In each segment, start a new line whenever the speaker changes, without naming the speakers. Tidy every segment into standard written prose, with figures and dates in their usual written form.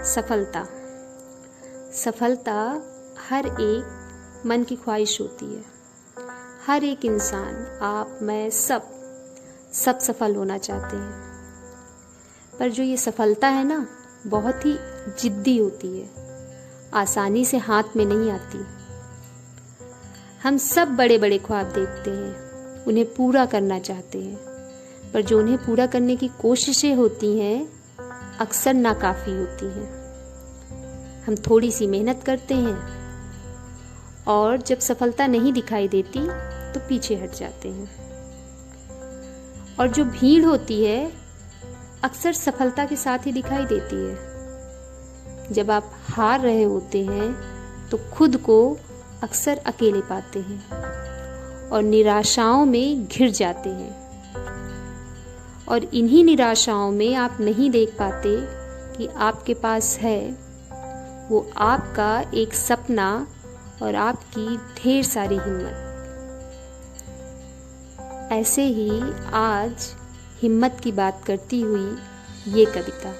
सफलता सफलता हर एक मन की ख्वाहिश होती है। हर एक इंसान, आप, मैं, सब सफल होना चाहते हैं। पर जो ये सफलता है ना, बहुत ही जिद्दी होती है, आसानी से हाथ में नहीं आती। हम सब बड़े बड़े ख्वाब देखते हैं, उन्हें पूरा करना चाहते हैं, पर जो उन्हें पूरा करने की कोशिशें होती हैं अक्सर नाकाफी होती हैं। हम थोड़ी सी मेहनत करते हैं और जब सफलता नहीं दिखाई देती तो पीछे हट जाते हैं। और जो भीड़ होती है अक्सर सफलता के साथ ही दिखाई देती है। जब आप हार रहे होते हैं तो खुद को अक्सर अकेले पाते हैं और निराशाओं में घिर जाते हैं। और इन्हीं निराशाओं में आप नहीं देख पाते कि आपके पास है वो आपका एक सपना और आपकी ढेर सारी हिम्मत। ऐसे ही आज हिम्मत की बात करती हुई ये कविता।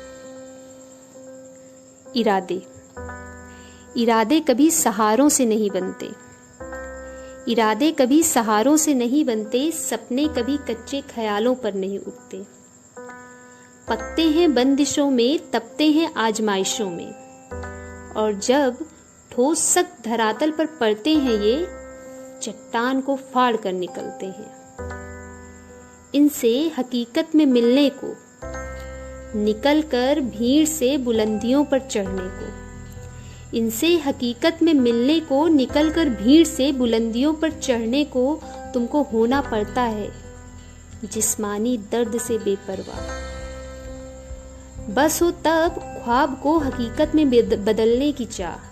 इरादे कभी सहारों से नहीं बनते, इरादे कभी सहारों से नहीं बनते, सपने कभी कच्चे ख्यालों पर नहीं उगते। पकते हैं बंदिशों में, तपते हैं आजमाइशों में, और जब ठोस सख्त धरातल पर पड़ते हैं ये चट्टान को फाड़ कर निकलते हैं। इनसे हकीकत में मिलने को, निकल कर भीड़ से बुलंदियों पर चढ़ने को, इनसे हकीकत में मिलने को, निकल कर भीड़ से बुलंदियों पर चढ़ने को तुमको होना पड़ता है जिस्मानी दर्द से बेपरवाह। बस हो तब ख्वाब को हकीकत में बदलने की चाह।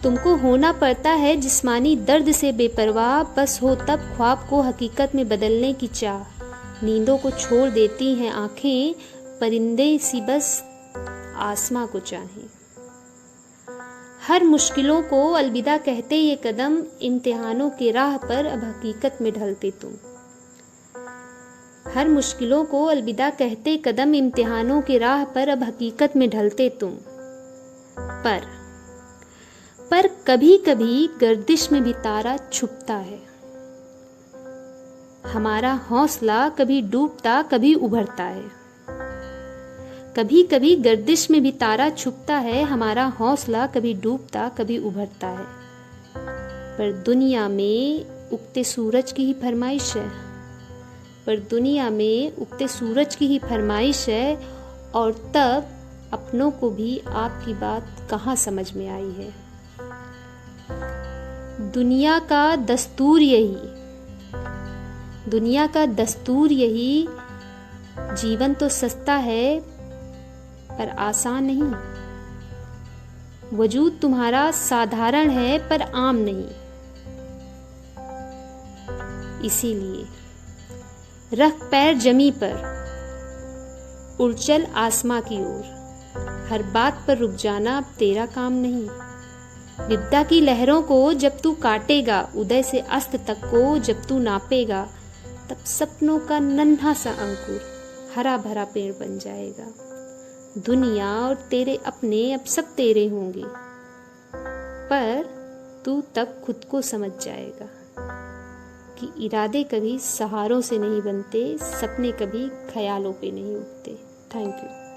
तुमको होना पड़ता है जिस्मानी दर्द से बेपरवाह, बस हो तब ख्वाब को हकीकत में बदलने की चाह। नींदों को छोड़ देती हैं आंखें, परिंदे सी बस आसमां को चाहें। हर मुश्किलों को अलविदा कहते ये कदम, इम्तिहानों के राह पर अब हकीकत में ढलते तुम। हर मुश्किलों को अलविदा कहते कदम, इम्तिहानों के राह पर अब हकीकत में ढलते तुम। पर कभी कभी गर्दिश में भी तारा छुपता है। हमारा हौसला कभी डूबता कभी उभरता है। कभी कभी गर्दिश में भी तारा छुपता है, हमारा हौसला कभी डूबता कभी उभरता है। पर दुनिया में उगते सूरज की ही फरमाइश है, पर दुनिया में उगते सूरज की ही फरमाइश है। और तब अपनों को भी आपकी बात कहाँ समझ में आई है। दुनिया का दस्तूर यही, जीवन तो सस्ता है पर आसान नहीं। वजूद तुम्हारा साधारण है पर आम नहीं। इसीलिए रख पैर जमी पर, उड़ चल आसमां की ओर। हर बात पर रुक जाना अब तेरा काम नहीं। विपदा की लहरों को जब तू काटेगा, उदय से अस्त तक को जब तू नापेगा, तब सपनों का नन्हा सा अंकुर हरा भरा पेड़ बन जाएगा। दुनिया और तेरे अपने अब सब तेरे होंगे, पर तू तब खुद को समझ जाएगा कि इरादे कभी सहारों से नहीं बनते, सपने कभी ख्यालों पे नहीं उगते। Thank you.